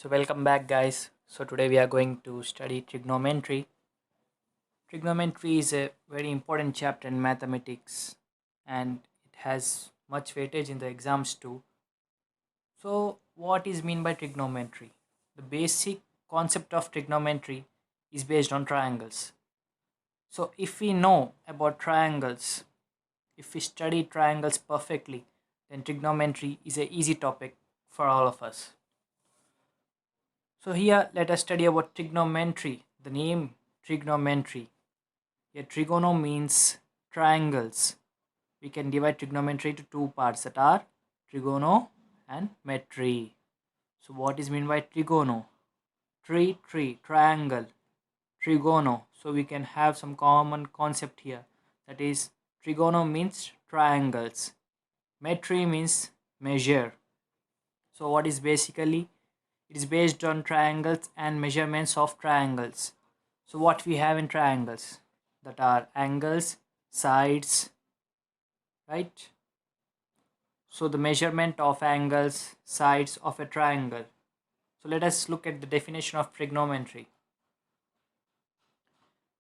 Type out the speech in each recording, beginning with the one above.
So welcome back guys. So today we are going to study trigonometry. Trigonometry is a very important chapter in mathematics and it has much weightage in the exams too. So what is mean by trigonometry? The basic concept of trigonometry is based on triangles. So if we know about triangles, if we study triangles perfectly, then trigonometry is a easy topic for all of us. So here let us study about trigonometry. The name trigonometry. Here trigono means triangles. We can divide trigonometry into two parts that are trigono and metry. So what is meant by trigono? Triangle, trigono. So we can have some common concept here. That is trigono means triangles. Metry means measure. So what is basically it is based on triangles and measurements of triangles. So what we have in triangles that are angles, sides, right? So the measurement of angles, sides of a triangle. So let us look at the definition of trigonometry.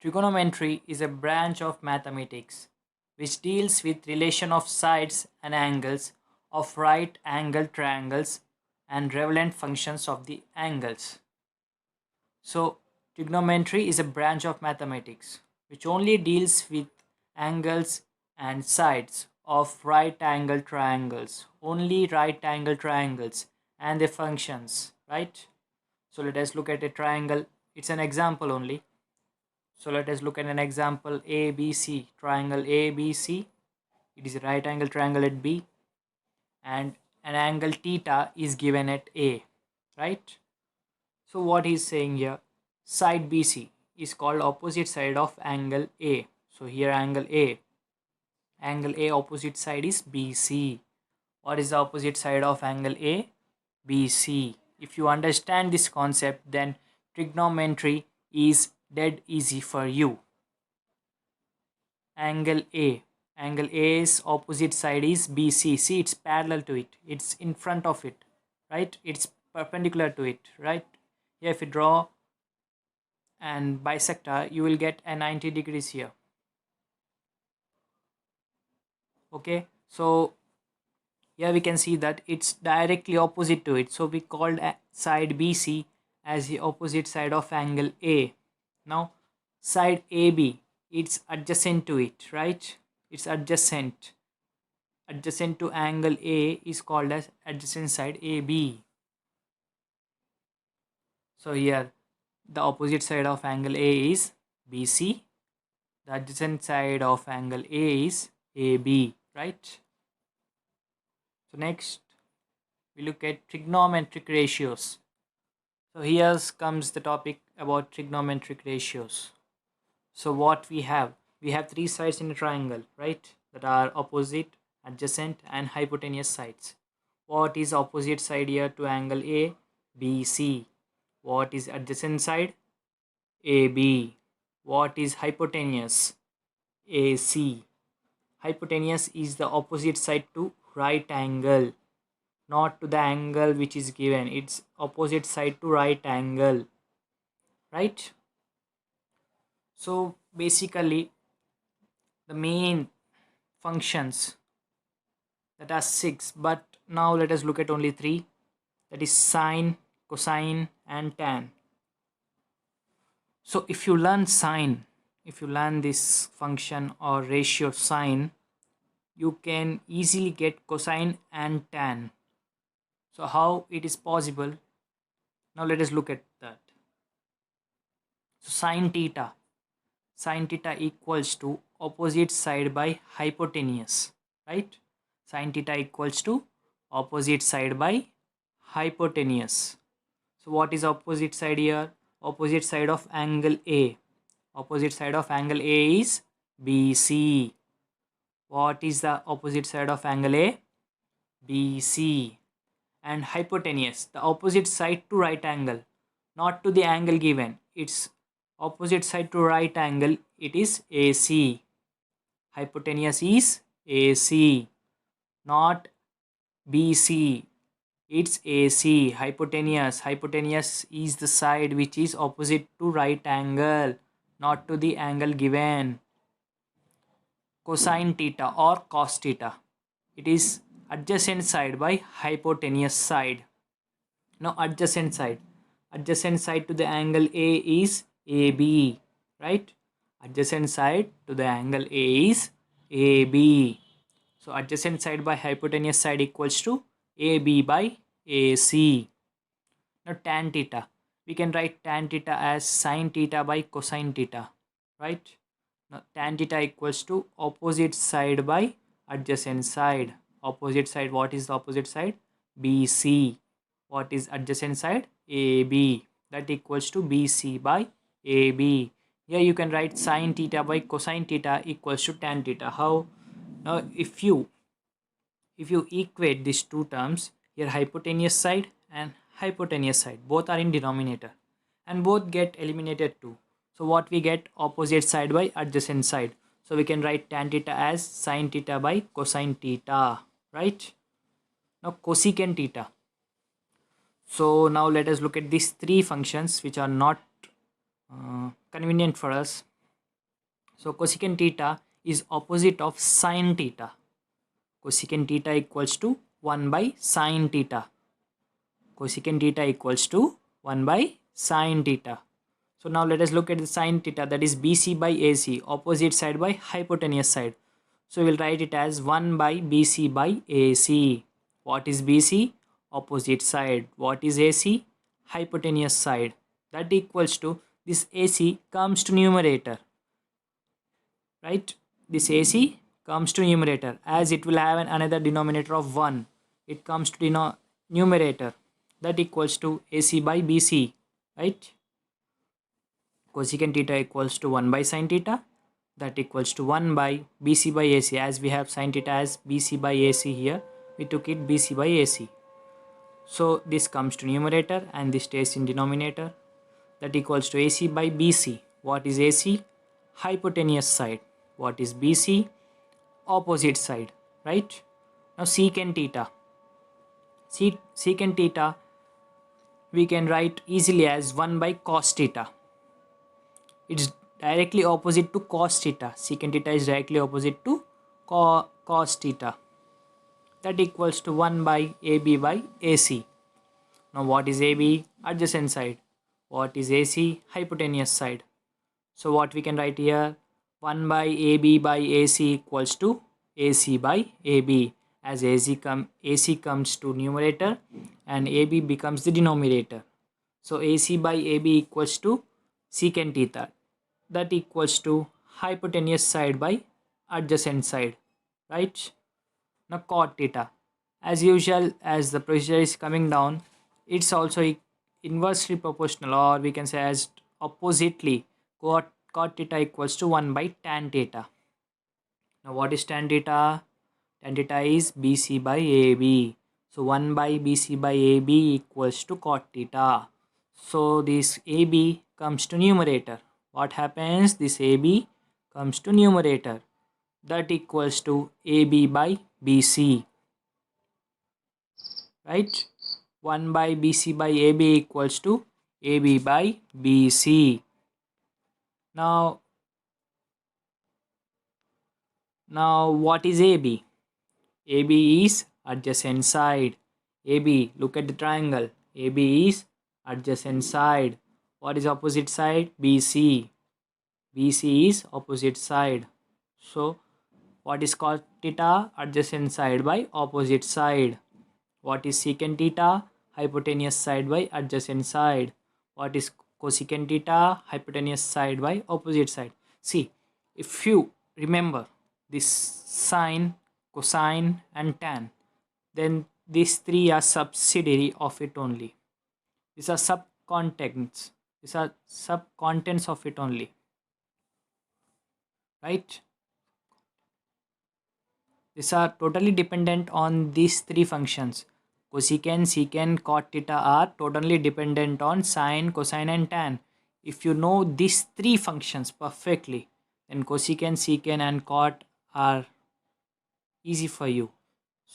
Trigonometry is a branch of mathematics which deals with relation of sides and angles of right angle triangles and relevant functions of the angles. So trigonometry is a branch of mathematics which only deals with angles and sides of right angle triangles, only right angle triangles and their functions, right? So let us look at a triangle. It's an example only. So let us look at an example ABC, triangle ABC. It is a right angle triangle at B and an angle theta is given at A, right? So what he's saying here, side BC is called opposite side of angle A. So here angle A opposite side is BC. What is the opposite side of angle A? BC. If you understand this concept, then trigonometry is dead easy for you. Angle A's opposite side is BC. See, it's parallel to it, it's in front of it, right? It's perpendicular to it, right? Here if you draw and bisector, you will get a 90 degrees here. Okay, so here we can see that it's directly opposite to it, so we called side BC as the opposite side of angle A. Now side AB, it's adjacent to it, right? It's adjacent to angle A is called as adjacent side AB. So here the opposite side of angle A is BC, the adjacent side of angle A is AB, right? So next we look at trigonometric ratios. So here comes the topic about trigonometric ratios. So what we have three sides in a triangle, right? That are opposite, adjacent and hypotenuse sides. What is opposite side here to angle A? BC. What is adjacent side? AB. What is hypotenuse? AC. Hypotenuse is the opposite side to right angle, not to the angle which is given. It's opposite side to right angle, right? So basically the main functions that are six, but now let us look at only three, that is sine, cosine and tan. So if you learn sine, if you learn this function or ratio sine, you can easily get cosine and tan. So how it is possible? Now let us look at that. So sine theta equals to opposite side by hypotenuse, right? Sine theta equals to opposite side by hypotenuse. So what is opposite side here? Opposite side of angle A. Opposite side of angle A is BC. What is the opposite side of angle A? BC. And hypotenuse, the opposite side to right angle, not to the angle given. It's opposite side to right angle, it is AC. Hypotenuse is AC, not BC. It's AC. Hypotenuse. Hypotenuse is the side which is opposite to right angle, not to the angle given. Cosine theta or cos theta. It is adjacent side by hypotenuse side. Now adjacent side. Adjacent side to the angle A is AB. Right? Adjacent side to the angle A is AB. So adjacent side by hypotenuse side equals to AB by AC. Now tan theta. We can write tan theta as sin theta by cosine theta. Right? Now tan theta equals to opposite side by adjacent side. Opposite side, what is the opposite side? BC. What is adjacent side? AB. That equals to BC by AB. Here you can write sin theta by cosine theta equals to tan theta. How? Now if you equate these two terms, here hypotenuse side and hypotenuse side both are in denominator and both get eliminated too. So what we get? Opposite side by adjacent side. So we can write tan theta as sin theta by cosine theta, right? Now cosecant theta. So now let us look at these three functions which are not convenient for us. So cosecant theta is opposite of sin theta. Cosecant theta equals to 1 by sin theta. Cosecant theta equals to 1 by sin theta. So now let us look at the sin theta, that is BC by AC, opposite side by hypotenuse side. So we will write it as 1 by BC by AC. What is BC? Opposite side. What is AC? Hypotenuse side. That equals to, this AC comes to numerator. Right? This AC comes to numerator as it will have another denominator of 1. It comes to numerator. That equals to AC by BC. Right? Cosecant theta equals to 1 by sin theta. That equals to 1 by BC by AC. As we have sin theta as BC by AC here, we took it BC by AC. So this comes to numerator and this stays in denominator. That equals to AC by BC. What is AC? Hypotenuse side. What is BC? Opposite side. Right? Now secant theta. Secant theta we can write easily as 1 by cos theta. It's directly opposite to cos theta. Secant theta is directly opposite to cos theta. That equals to 1 by AB by AC. Now what is AB? Adjacent side. What is AC? Hypotenuse side. So what we can write here? 1 by AB by AC equals to AC by AB. As AC comes to numerator and AB becomes the denominator. So AC by AB equals to secant theta. That equals to hypotenuse side by adjacent side. Right? Now cot theta. As usual, as the pressure is coming down, it's also inversely proportional, or we can say as oppositely. Cot theta equals to 1 by tan theta. Now what is tan theta? Tan theta is BC by AB. So 1 by BC by AB equals to cot theta. So this AB comes to numerator. What happens? This AB comes to numerator. That equals to AB by BC. Right? 1 by BC by AB equals to AB by BC. Now what is AB? AB is adjacent side. AB, look at the triangle. AB is adjacent side. What is opposite side? BC. BC is opposite side. So what is cos theta? Adjacent side by opposite side. What is secant theta? Hypotenuse side by adjacent side. What is cosecant theta? Hypotenuse side by opposite side. See, if you remember this sine, cosine and tan, then these three are subsidiary of it only. These are subcontents. These are subcontents of it only. Right? These are totally dependent on these three functions. Cosecant, secant, cot theta are totally dependent on sine, cosine and tan. If you know these three functions perfectly, then cosecant, secant and cot are easy for you.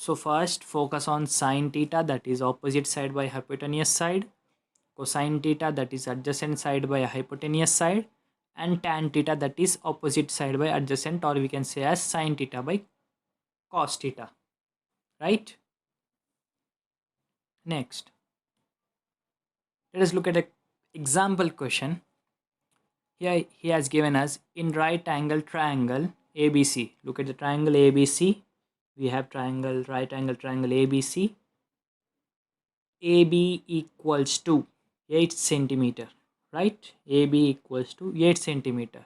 So first focus on sine theta, that is opposite side by hypotenuse side, cosine theta, that is adjacent side by hypotenuse side, and tan theta, that is opposite side by adjacent, or we can say as sine theta by cos theta, right? Next, let us look at an example question. Here he has given us in right angle triangle ABC. Look at the triangle ABC. We have triangle, right angle triangle ABC. AB equals to 8 centimeter, right? AB equals to 8 centimeter.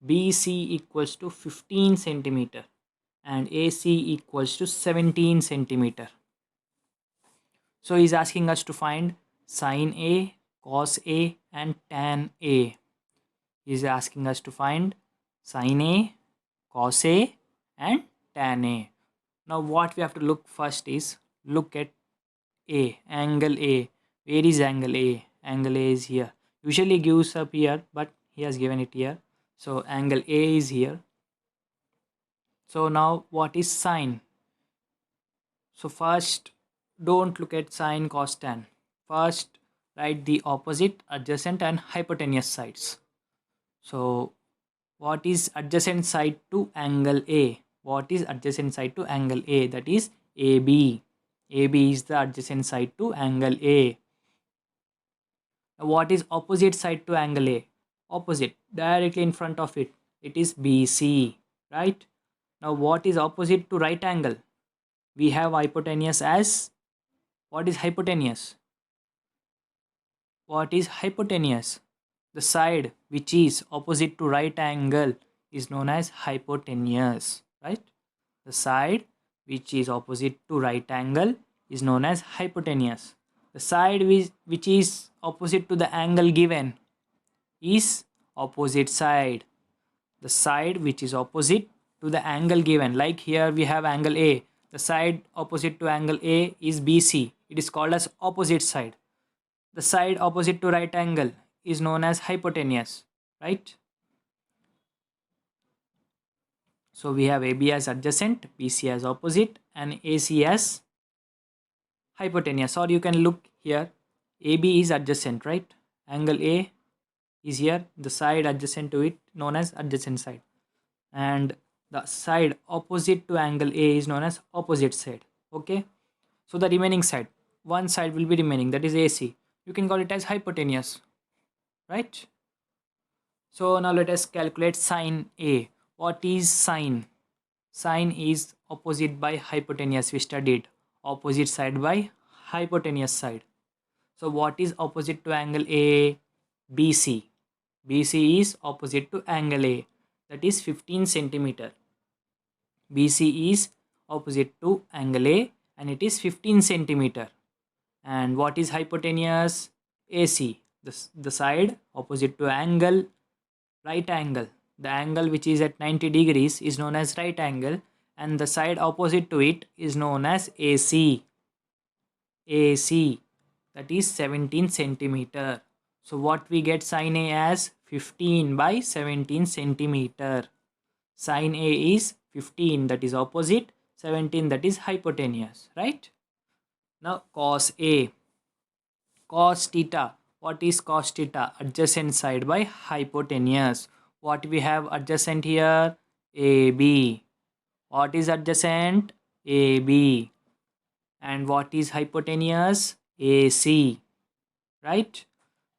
BC equals to 15 centimeter and AC equals to 17 centimeter. So he's asking us to find sine A, cos A and tan A. He's asking us to find sine A, cos A and tan A. Now what we have to look first is look at A, angle A. Where is angle A? Angle A is here. Usually gives up here, but he has given it here. So angle A is here. So now what is sine? So first don't look at sine, cos, tan. First write the opposite, adjacent and hypotenuse sides. So what is adjacent side to angle A? What is adjacent side to angle A? That is AB. AB is the adjacent side to angle A. What is opposite side to angle A? Opposite, directly in front of it. It is BC, right? Now what is opposite to right angle? We have hypotenuse as, what is hypotenuse? What is hypotenuse? The side which is opposite to right angle is known as hypotenuse, right? The side which is opposite to right angle is known as hypotenuse. The side which is opposite to the angle given is opposite side. The side which is opposite to the angle given, like here we have angle A. The side opposite to angle A is BC. It is called as opposite side. The side opposite to right angle is known as hypotenuse, right? So we have AB as adjacent, BC as opposite and AC as hypotenuse. Or you can look here, AB is adjacent, right? Angle A is here, the side adjacent to it known as adjacent side, and the side opposite to angle A is known as opposite side. Okay, so the remaining side, one side will be remaining, that is AC. You can call it as hypotenuse, right? So now let us calculate sine A. What is sine? Sine is opposite by hypotenuse. We studied opposite side by hypotenuse side. So what is opposite to angle A? BC. BC is opposite to angle A, that is 15 centimeter. BC is opposite to angle A and it is 15 centimeter. And what is hypotenuse? AC. The side opposite to angle, right angle. The angle which is at 90 degrees is known as right angle, and the side opposite to it is known as AC. AC, that is 17 centimeter. So what we get sine A as 15 by 17 centimeter. Sine A is 15, that is opposite, 17, that is hypotenuse, right? Now cos A. Cos theta. What is cos theta? Adjacent side by hypotenuse. What we have adjacent here? AB. What is adjacent? AB. And what is hypotenuse? AC. Right?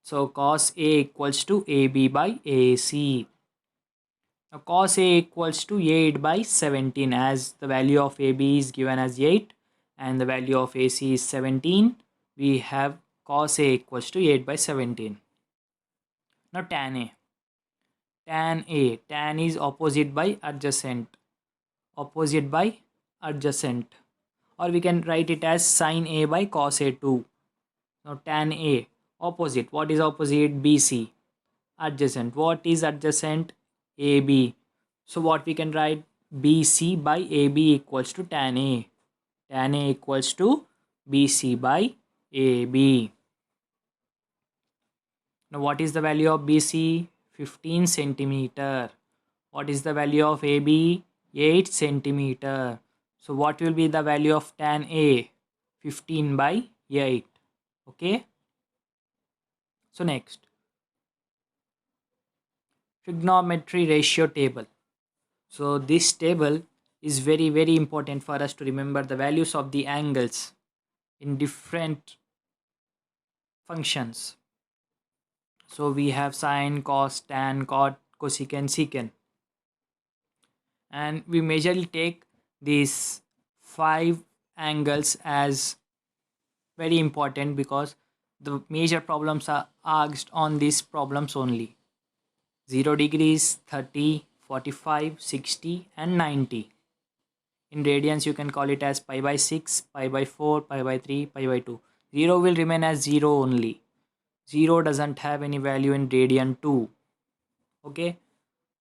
So cos A equals to AB by AC. Now cos A equals to 8 by 17, as the value of AB is given as 8 and the value of AC is 17. We have cos A equals to 8 by 17. Now tan A. Tan A. Tan is opposite by adjacent. Opposite by adjacent. Or we can write it as sin A by cos A too. Now tan A. Opposite. What is opposite? BC. Adjacent. What is adjacent? AB. So what we can write? BC by AB equals to tan A. Tan A equals to BC by AB. Now what is the value of BC? 15 centimeter. What is the value of AB? 8 centimeter. So what will be the value of tan A? 15/8. Okay. So next, trigonometry ratio table. So this table is very important for us to remember the values of the angles in different functions. So we have sine, cos, tan, cot, cosecant, secant, and we majorly take these 5 angles as very important because the major problems are asked on these problems only: 0 degrees, 30, 45, 60, and 90. In radians, you can call it as pi by 6, pi by 4, pi by 3, pi by 2. 0 will remain as 0 only. 0 doesn't have any value in radian 2. Okay.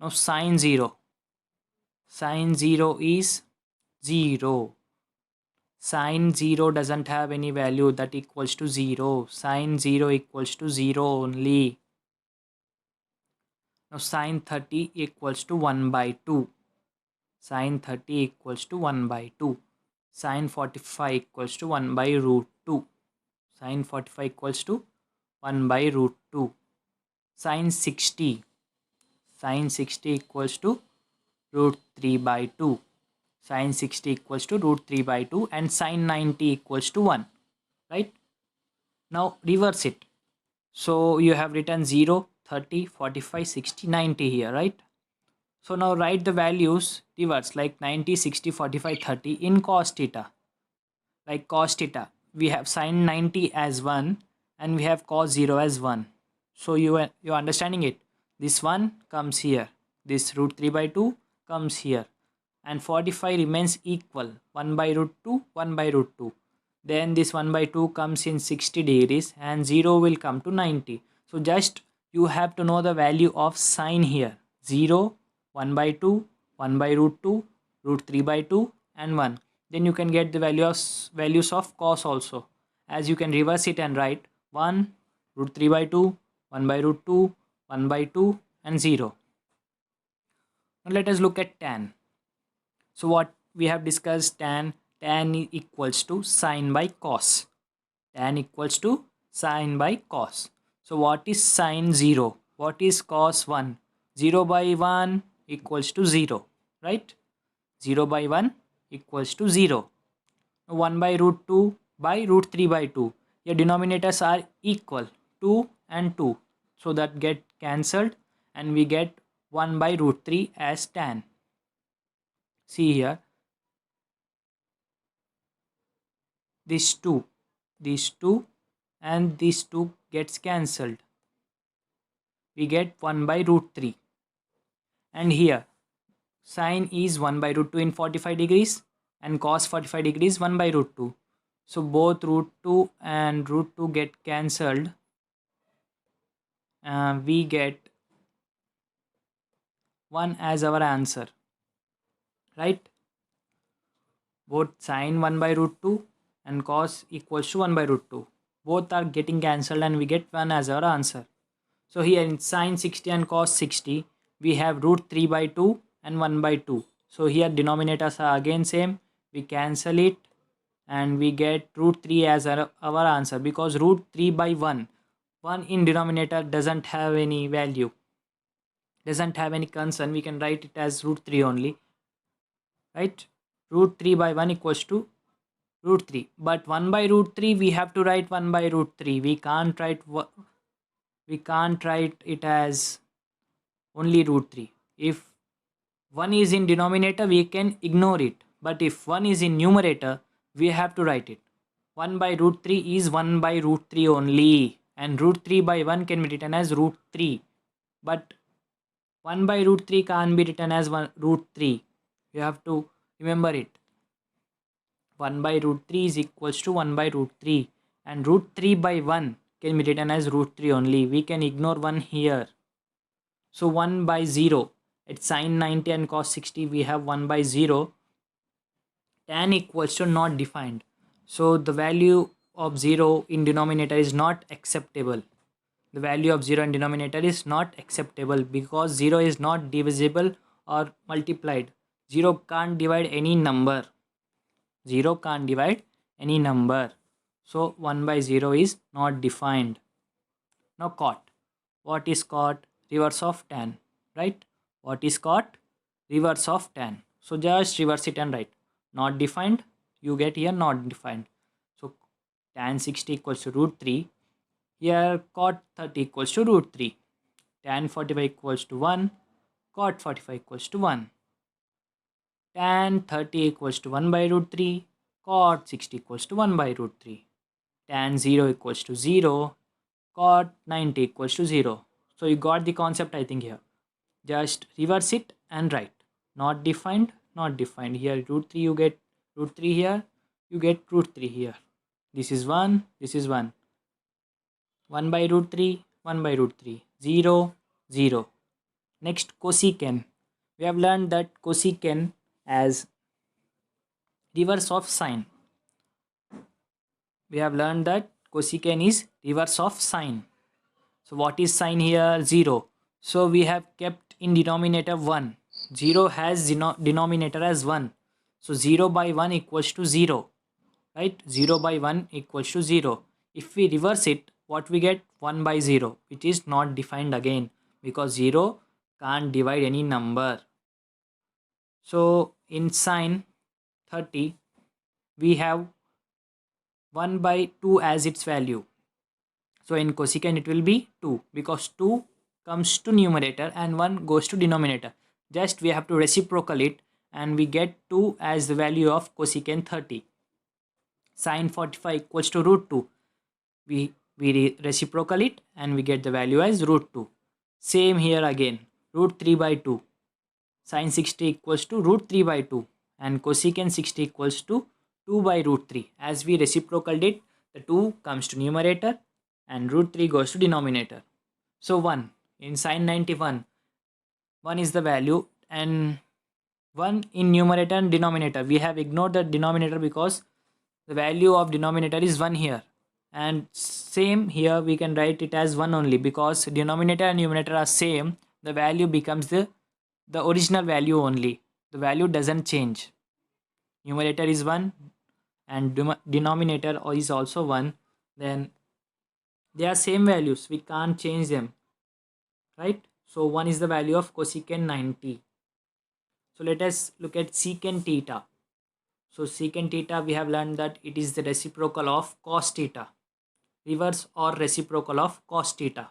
Now sine 0. Sine 0 is 0. Sine 0 doesn't have any value that equals to 0. Sine 0 equals to 0 only. Now sine 30 equals to 1 by 2. Sine 30 equals to 1 by 2. Sine 45 equals to 1 by root 2. Sine 45 equals to 1 by root 2. Sine 60. Sine 60 equals to root 3 by 2. Sine 60 equals to root 3 by 2, and sine 90 equals to 1. Right? Now reverse it. So you have written 0, 30, 45, 60, 90 here, right? So now write the values reverse, like 90, 60, 45, 30 in cos theta. Like cos theta, we have sine 90 as 1 and we have cos 0 as 1. So you're understanding it. This 1 comes here. This root 3 by 2 comes here. And 45 remains equal. 1 by root 2, 1 by root 2. Then this 1 by 2 comes in 60 degrees and 0 will come to 90. So just you have to know the value of sine here. 0, 1 by 2, 1 by root 2, root 3 by 2, and 1. Then you can get the values of cos also, as you can reverse it and write 1 root 3 by 2, 1 by root 2, 1 by 2, and 0. Now let us look at tan. So what we have discussed, tan equals to sine by cos. Tan equals to sine by cos. So what is sine 0? What is cos 1? 0 by 1 equals to 0, right? 0 by 1 equals to 0. 1 by root 2 by root 3 by 2. Your denominators are equal, 2 and 2. So that get cancelled and we get 1 by root 3 as tan. See here, these 2 and these 2 gets cancelled. We get 1 by root 3. And here, sine is 1 by root 2 in 45 degrees and cos 45 degrees 1 by root 2. So both root 2 and root 2 get cancelled. We get 1 as our answer, right? Both sine 1 by root 2 and cos equals to 1 by root 2. Both are getting cancelled and we get 1 as our answer. So here in sine 60 and cos 60, we have root 3 by 2 and 1 by 2. So here denominators are again same. We cancel it and we get root 3 as our answer, because root 3 by 1 in denominator doesn't have any value, doesn't have any concern. We can write it as root 3 only, right? Root 3 by 1 equals to root 3, but 1 by root 3 we have to write 1 by root 3. We can't write it as only root 3. If 1 is in denominator, we can ignore it, but if 1 is in numerator, we have to write it. 1 by root 3 is 1 by root 3 only, and root 3 by 1 can be written as root 3, but 1 by root 3 can't be written as root 3. You have to remember it. 1 by root 3 is equals to 1 by root 3, and root 3 by 1 can be written as root 3 only. We can ignore 1 here. So 1 by 0, at sine 90 and cos 60 we have 1 by 0. Tan equals to not defined. So the value of 0 in denominator is not acceptable. The value of 0 in denominator is not acceptable because 0 is not divisible or multiplied. 0 can't divide any number. 0 can't divide any number. So 1 by 0 is not defined. Now cot. What is cot? Reverse of tan, right? What is cot? Reverse of tan. So just reverse it and write. Not defined. You get here not defined. So tan 60 equals to root 3. Here cot 30 equals to root 3. Tan 45 equals to 1. Cot 45 equals to 1. Tan 30 equals to 1 by root 3. Cot 60 equals to 1 by root 3. Tan 0 equals to 0. Cot 90 equals to 0. So you got the concept, I think, here. Just reverse it and write. Not defined, not defined. Here root 3 you get root 3 here. You get root 3 here. This is 1, this is 1. 1 by root 3, 1 by root 3. 0, 0. Next, cosecant. We have learned that cosecant as reverse of sine. We have learned that cosecant is reverse of sine. So what is sine here? 0. So we have kept in denominator 1. 0 has denominator as 1. So 0 by 1 equals to 0. Right? 0 by 1 equals to 0. If we reverse it, what we get? 1 by 0, which is not defined again because 0 can't divide any number. So in sine 30, we have 1 by 2 as its value. So in cosecant it will be 2 because 2 comes to numerator and 1 goes to denominator. Just we have to reciprocal it and we get 2 as the value of cosecant 30. Sine 45 equals to root 2. We reciprocal it and we get the value as root 2. Same here again, root 3 by 2. Sine 60 equals to root 3 by 2 and cosecant 60 equals to 2 by root 3. As we reciprocaled it, the 2 comes to numerator and root 3 goes to denominator. So 1 in sine 91, 1 is the value and 1 in numerator and denominator. We have ignored the denominator because the value of denominator is 1 here. And same here we can write it as 1 only because denominator and numerator are same. The value becomes the original value only. The value doesn't change. Numerator is 1 and denominator is also 1. Then they are same values. We can't change them. Right? So 1 is the value of cosecant 90. So let us look at secant theta. So secant theta, we have learned that it is the reciprocal of cos theta. Reverse or reciprocal of cos theta.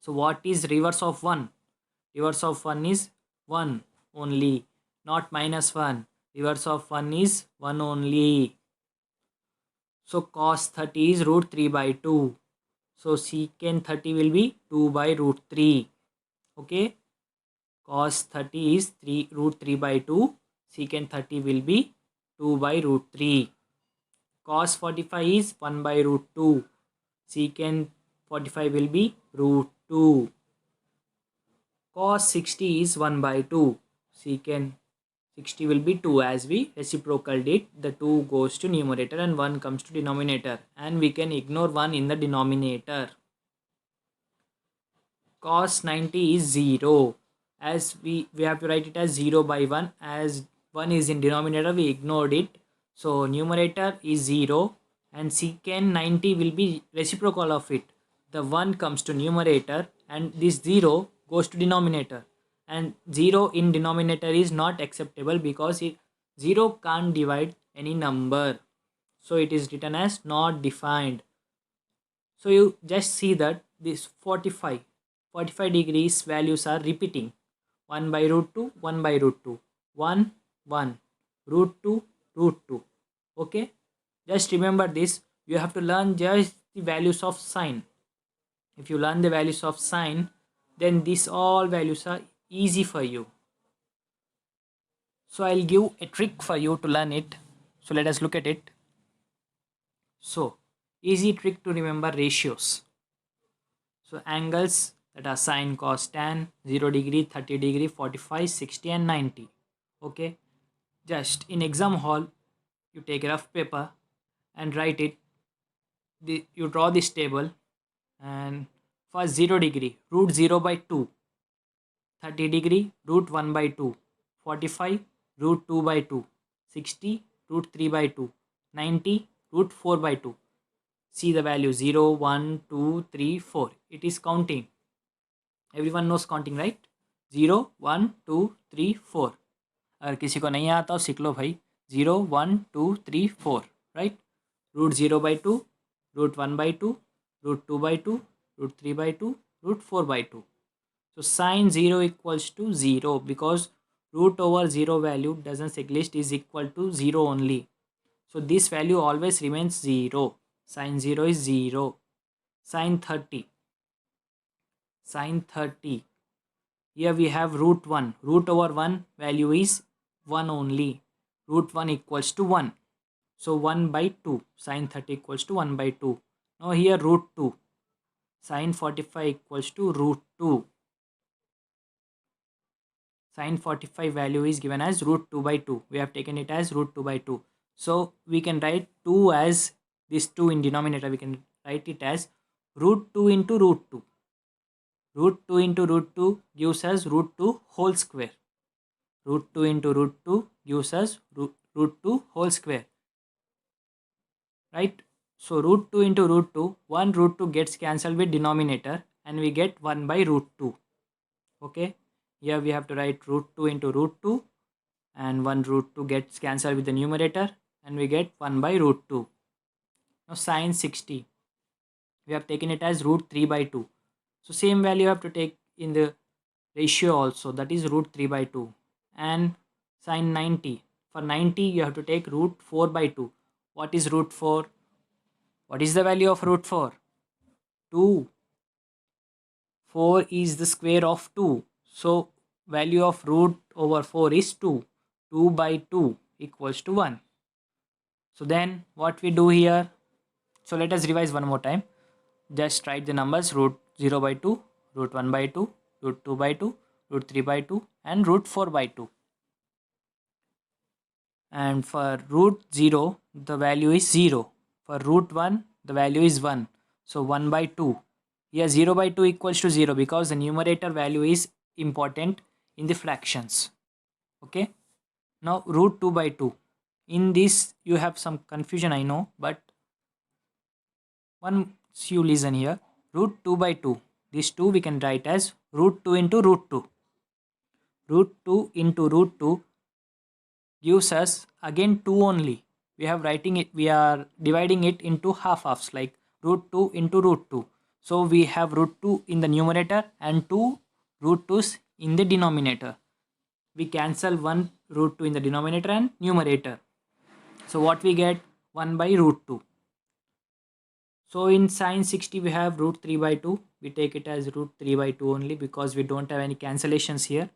So what is reverse of 1? Reverse of 1 is 1 only, not minus 1. Reverse of 1 is 1 only. So cos 30 is root 3 by 2. So secant 30 will be 2 by root 3. Okay. Cos 30 is root 3 by 2. Secant 30 will be 2 by root 3. Cos 45 is 1 by root 2. Secant 45 will be root 2. Cos 60 is 1 by 2. Secant 60 will be 2 as we reciprocaled it. The 2 goes to numerator and 1 comes to denominator. And we can ignore 1 in the denominator. Cos 90 is 0. As we have to write it as 0 by 1. As 1 is in denominator, we ignored it. So numerator is 0 and secant 90 will be reciprocal of it. The 1 comes to numerator and this 0 goes to denominator. And 0 in denominator is not acceptable because 0 can't divide any number. So it is written as not defined. So you just see that this 45 degrees values are repeating. 1 by root 2, 1 by root 2, 1, 1, root 2, root 2. Okay, just remember this. You have to learn just the values of sine. If you learn the values of sine, then these all values are easy for you. So I'll give a trick for you to learn it. So let us look at it. So easy trick to remember ratios. So angles that are sine, cos, tan, 0 degree, 30 degree, 45, 60 and 90. Okay, just in exam hall you take a rough paper and write it. You draw this table and for 0 degree root 0 by 2, 30 degree root 1 by 2, 45 root 2 by 2, 60 root 3 by 2. 90 root 4 by 2. See the value 0, 1, 2, 3, 4. It is counting. Everyone knows counting, right? 0, 1, 2, 3, 4. अगर किसी को नहीं आता हो सीख लो भाई. 0, 1, 2, 3, 4. Right? Root 0 by 2, root 1 by 2, root 2 by 2, root 3 by 2, root 4 by 2. So sine 0 equals to 0 because root over 0 value doesn't exist, is equal to 0 only. So this value always remains 0. Sine 0 is 0. Sine 30. Sine 30. Here we have root 1. Root over 1 value is 1 only. Root 1 equals to 1. So 1 by 2. Sine 30 equals to 1 by 2. Now here root 2. Sine 45 equals to root 2. Sine 45 value is given as root 2 by 2. We have taken it as root 2 by 2. So we can write 2 as this 2 in denominator. We can write it as root 2 into root 2. Root 2 into root 2 gives us root 2 whole square. Root 2 into root 2 gives us root 2 whole square. Right? So root 2 into root 2, 1 root 2 gets cancelled with denominator and we get 1 by root 2. Okay? Here we have to write root 2 into root 2 and 1 root 2 gets cancelled with the numerator and we get 1 by root 2. Now sine 60. We have taken it as root 3 by 2. So same value you have to take in the ratio also, that is root 3 by 2. And sine 90. For 90 you have to take root 4 by 2. What is root 4? What is the value of root 4? 2. 4 is the square of 2. So value of root over 4 is 2. 2 by 2 equals to 1. So then what we do here? So let us revise one more time. Just write the numbers root 0 by 2, root 1 by 2, root 2 by 2, root 3 by 2 and root 4 by 2. And for root 0 the value is 0. For root 1 the value is 1. So 1 by 2. Here 0 by 2 equals to 0 because the numerator value is important in the fractions. Okay. Now root 2 by 2. In this you have some confusion, I know, but once you listen here, root 2 by 2. This 2 we can write as root 2 into root 2. Root 2 into root 2 gives us again 2 only. We are dividing it into halves like root 2 into root 2. So we have root 2 in the numerator and 2 root 2's in the denominator. We cancel one root 2 in the denominator and numerator. So what we get? 1 by root 2. So in sine 60 we have root 3 by 2. We take it as root 3 by 2 only because we don't have any cancellations here.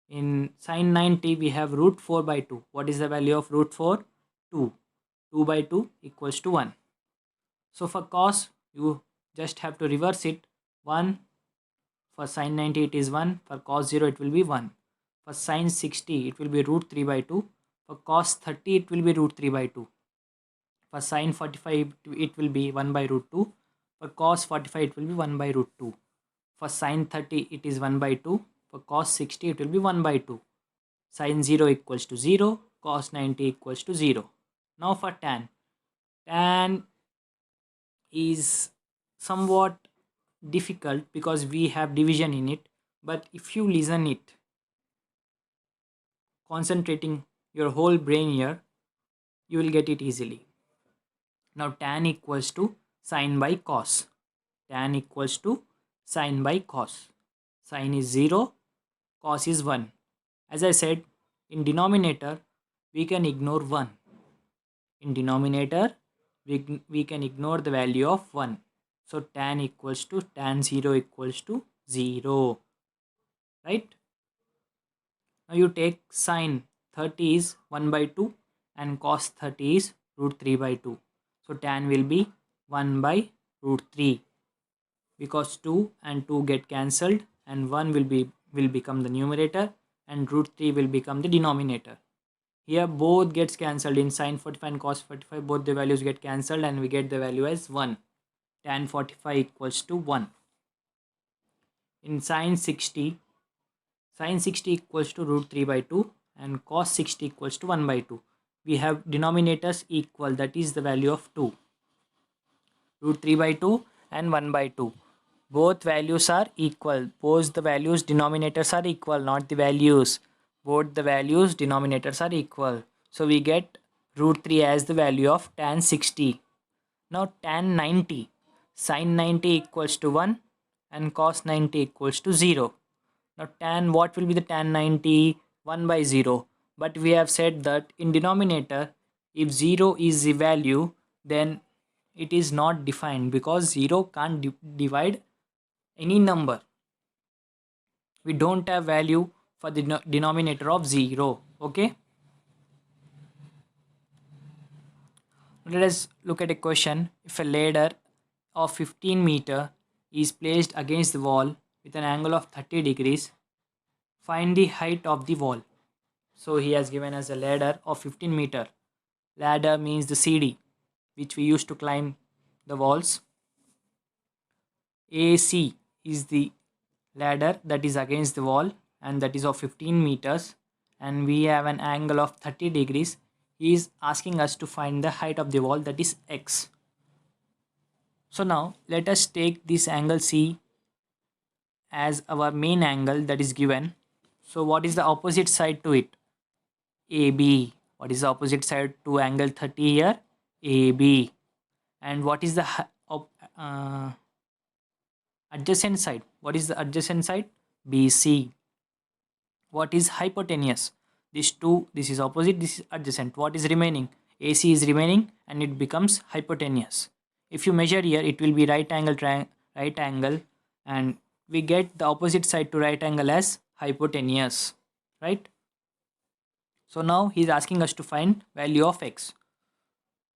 In sine 90 we have root 4 by 2. What is the value of root 4? 2. 2 by 2 equals to 1. So for cos you just have to reverse it. 1. For sine 90 it is 1. For cos 0 it will be 1. For sine 60 it will be root 3 by 2. For cos 30 it will be root 3 by 2. For sine 45 it will be 1 by root 2. For cos 45 it will be 1 by root 2. For sine 30 it is 1 by 2. For cos 60 it will be 1 by 2. Sine 0 equals to 0. Cos 90 equals to 0. Now for tan. Tan is somewhat difficult because we have division in it. But if you listen it, concentrating your whole brain here, you will get it easily. Now tan equals to sine by cos. Tan equals to sine by cos. Sine is 0, cos is 1. As I said, in denominator, we can ignore 1. In denominator, we can ignore the value of 1. So tan equals to tan 0 equals to 0. Right? Now you take sine 30 is 1 by 2 and cos 30 is root 3 by 2. So tan will be 1 by root 3 because 2 and 2 get cancelled and 1 will become the numerator and root 3 will become the denominator. Here both gets cancelled. In sine 45 and cos 45 both the values get cancelled and we get the value as 1. Tan 45 equals to 1. In sine 60 equals to root 3 by 2 and cos 60 equals to 1 by 2. we have denominators equal, that is the value of 2. Root 3 by 2 and 1 by 2. Both values are equal. Both the values denominators are equal, not the values. Both the values denominators are equal. So we get root 3 as the value of tan 60. Now tan 90. Sin 90 equals to 1 and cos 90 equals to 0. Now tan, what will be the tan 90? 1 by 0. But we have said that in denominator, if 0 is the value, then it is not defined, because 0 can't divide any number. We don't have value for the denominator of 0. Okay, let us look at a question. If a ladder of 15 meter is placed against the wall with an angle of 30 degrees, find the height of the wall. So he has given us a ladder of 15 meter. Ladder means the CD which we used to climb the walls. AC is the ladder that is against the wall and that is of 15 meters, and we have an angle of 30 degrees. He is asking us to find the height of the wall, that is x. So now let us take this angle C as our main angle that is given. So what is the opposite side to it? AB. What is the opposite side to angle 30 here? AB. And what is the adjacent side? What is the adjacent side? BC. What is hypotenuse? These two, this is opposite, this is adjacent. What is remaining? AC is remaining and it becomes hypotenuse. If you measure here, it will be right angle, and we get the opposite side to right angle as hypotenuse, right? So now he is asking us to find value of x.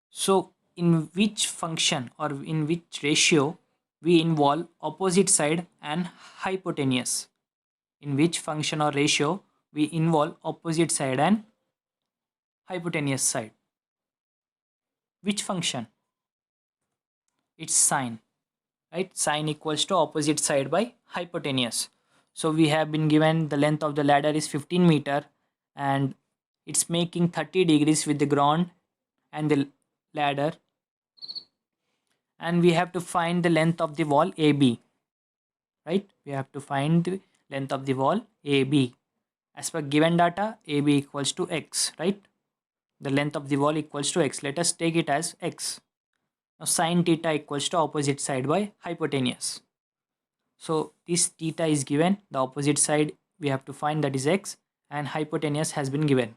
So in which function or in which ratio we involve opposite side and hypotenuse? In which function or ratio we involve opposite side and hypotenuse side? Which function? It's sine, right? Sine equals to opposite side by hypotenuse. So we have been given the length of the ladder is 15 meter and it's making 30 degrees with the ground and the ladder, and we have to find the length of the wall AB, right? We have to find the length of the wall AB. As per given data, AB equals to x, right? The length of the wall equals to x. Let us take it as x. Now sine theta equals to opposite side by hypotenuse. So this theta is given, the opposite side we have to find, that is x, and hypotenuse has been given.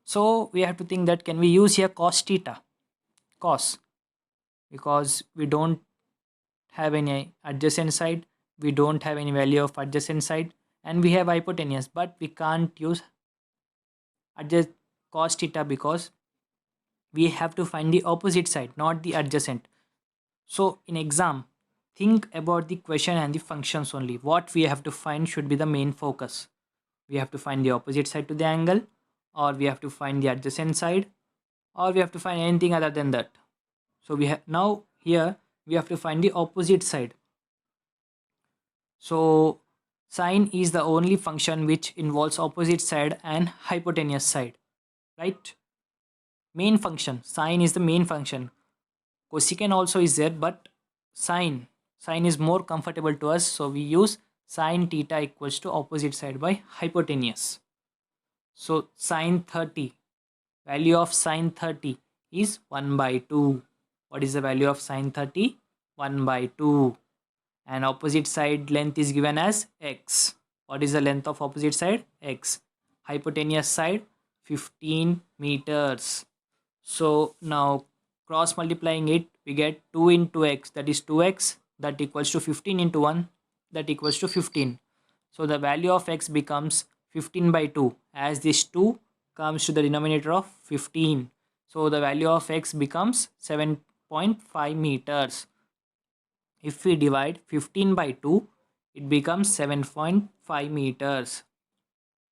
So we have to think that can we use here cos theta? Cos, because we don't have any adjacent side, we don't have any value of adjacent side, and we have hypotenuse, but we can't use adjust cos theta because we have to find the opposite side, not the adjacent. So in exam, think about the question and the functions only. What we have to find should be the main focus. We have to find the opposite side to the angle, or we have to find the adjacent side, or we have to find anything other than that. So we have now here we have to find the opposite side. So sine is the only function which involves opposite side and hypotenuse side, right? Main function, sine is the main function. Cosecant also is there, but sine is more comfortable to us, so we use sine theta equals to opposite side by hypotenuse. So sine 30, value of sine 30 is 1 by 2. What is the value of sine 30? 1 by 2. And opposite side length is given as x. What is the length of opposite side? X. Hypotenuse side 15 meters. So now cross multiplying it, we get 2 into x, that is 2x, that equals to 15 into 1, that equals to 15. So the value of x becomes 15 by 2, as this 2 comes to the denominator of 15. So the value of x becomes 7.5 meters. If we divide 15 by 2, it becomes 7.5 meters.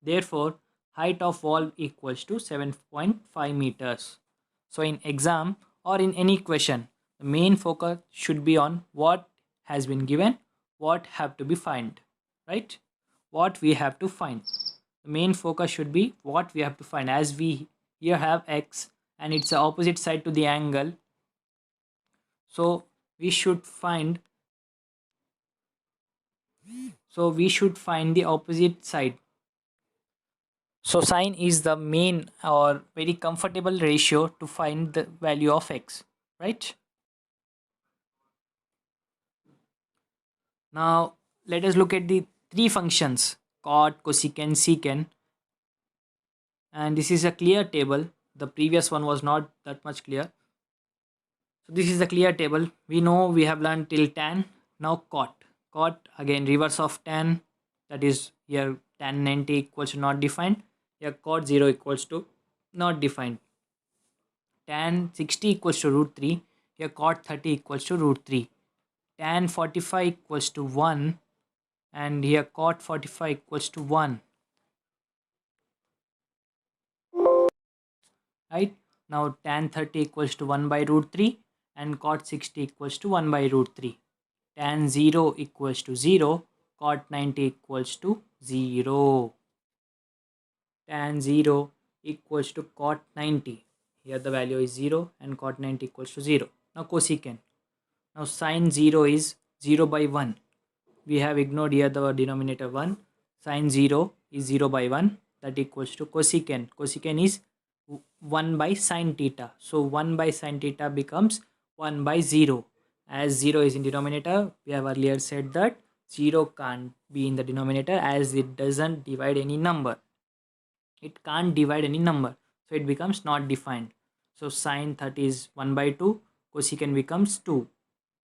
Therefore, height of wall equals to 7.5 meters. So in exam or in any question, the main focus should be on what has been given, what have to be find, right? What we have to find. The main focus should be what we have to find. As we here have x, and it's the opposite side to the angle. So we should find the opposite side. So sine is the main or very comfortable ratio to find the value of x, right? Now let us look at the three functions: cot, cosecant, secant, and this is a clear table. The previous one was not that much clear. So this is a clear table. We know we have learned till tan. Now cot. Cot again reverse of tan. That is here tan 90 equals to not defined. Here cot 0 equals to not defined. Tan 60 equals to root 3. Here cot 30 equals to root 3. Tan 45 equals to 1. And here cot 45 equals to 1. Right? Now tan 30 equals to 1 by root 3. And cot 60 equals to 1 by root 3. Tan 0 equals to 0, cot 90 equals to 0. Tan 0 equals to cot 90. Here the value is 0 and cot 90 equals to 0. Now cosecant. Now sine 0 is 0 by 1. We have ignored here the denominator 1. Sine 0 is 0 by 1. That equals to cosecant. Cosecant is 1 by sine theta. So 1 by sine theta becomes 1 by 0. As 0 is in denominator, we have earlier said that 0 can't be in the denominator as it doesn't divide any number. It can't divide any number. So it becomes not defined. So sine 30 is 1 by 2. Cosecant becomes 2.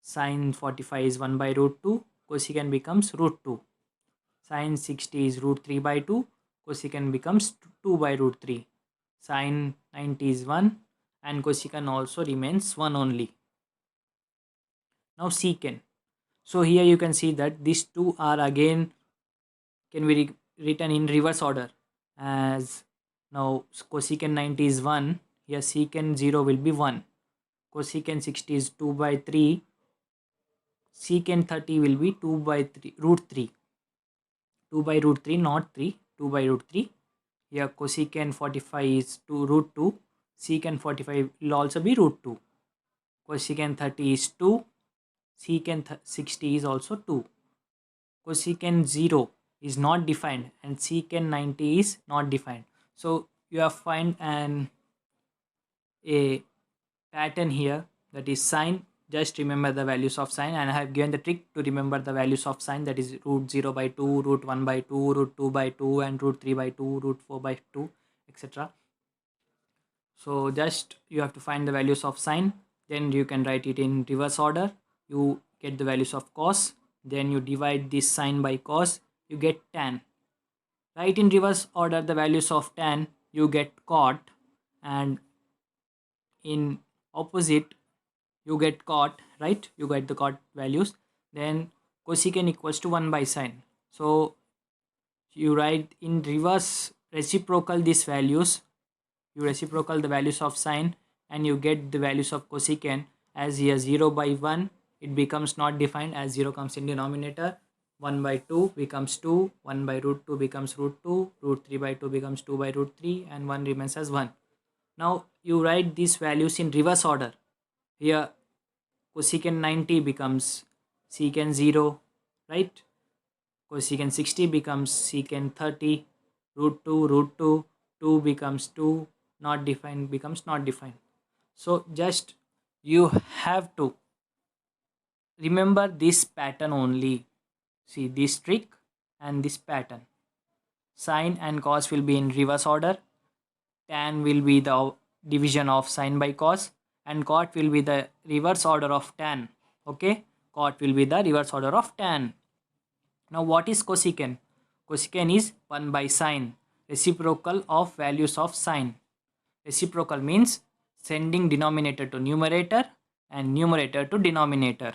Sine 45 is 1 by root 2. Cosecant becomes root 2. Sine 60 is root 3 by 2. Cosecant becomes 2 by root 3. Sine 90 is 1 and cosecant also remains 1 only. Now secant. So here you can see that these two are again can be written in reverse order, as now cosecant 90 is 1. Here secant 0 will be 1. Cosecant 60 is 2 by 3. Secant 30 will be 2 by 3 root 3. 2 by root 3, not 3. 2 by root 3. Here cosecant 45 is 2 root 2. Secant 45 will also be root 2. Cosecant 30 is 2. Secant 60 is also 2. Cosecant 0 is not defined and secant 90 is not defined. So you have find a pattern here, that is sine. Just remember the values of sine, and I have given the trick to remember the values of sine, that is root 0 by 2, root 1 by 2, root 2 by 2 and root 3 by 2, root 4 by 2, etc. So just you have to find the values of sine, then you can write it in reverse order. You get the values of cos, then you divide this sine by cos, you get tan. Write in reverse order the values of tan, you get cot, and in opposite you get cot, right? You get the cot values. Then cosecant equals to 1 by sine. So you write in reverse reciprocal these values. You reciprocal the values of sine and you get the values of cosecant. As here 0 by 1, it becomes not defined as 0 comes in denominator. 1 by 2 becomes 2, 1 by root 2 becomes root 2, root 3 by 2 becomes 2 by root 3, and 1 remains as 1. Now you write these values in reverse order. Here cosecant 90 becomes secant 0, right? Cosecant 60 becomes secant 30, root 2, 2 becomes 2, not defined becomes not defined. So just you have to remember this pattern only. See this trick and this pattern. Sine and cos will be in reverse order. Tan will be the division of sine by cos, and cot will be the reverse order of tan. Okay, cot will be the reverse order of tan. Now what is cosecant? Cosecant is 1 by sine, reciprocal of values of sine. Reciprocal means sending denominator to numerator and numerator to denominator,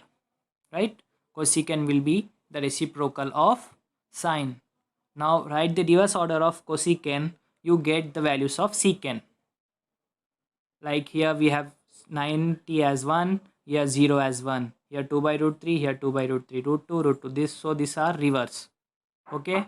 right? Cosecant will be the reciprocal of sine. Now write the reverse order of cosecant, you get the values of secant. Like here we have 90 as 1, here 0 as 1, here 2 by root 3, here 2 by root 3, root 2, root 2, this, so these are reverse. Okay,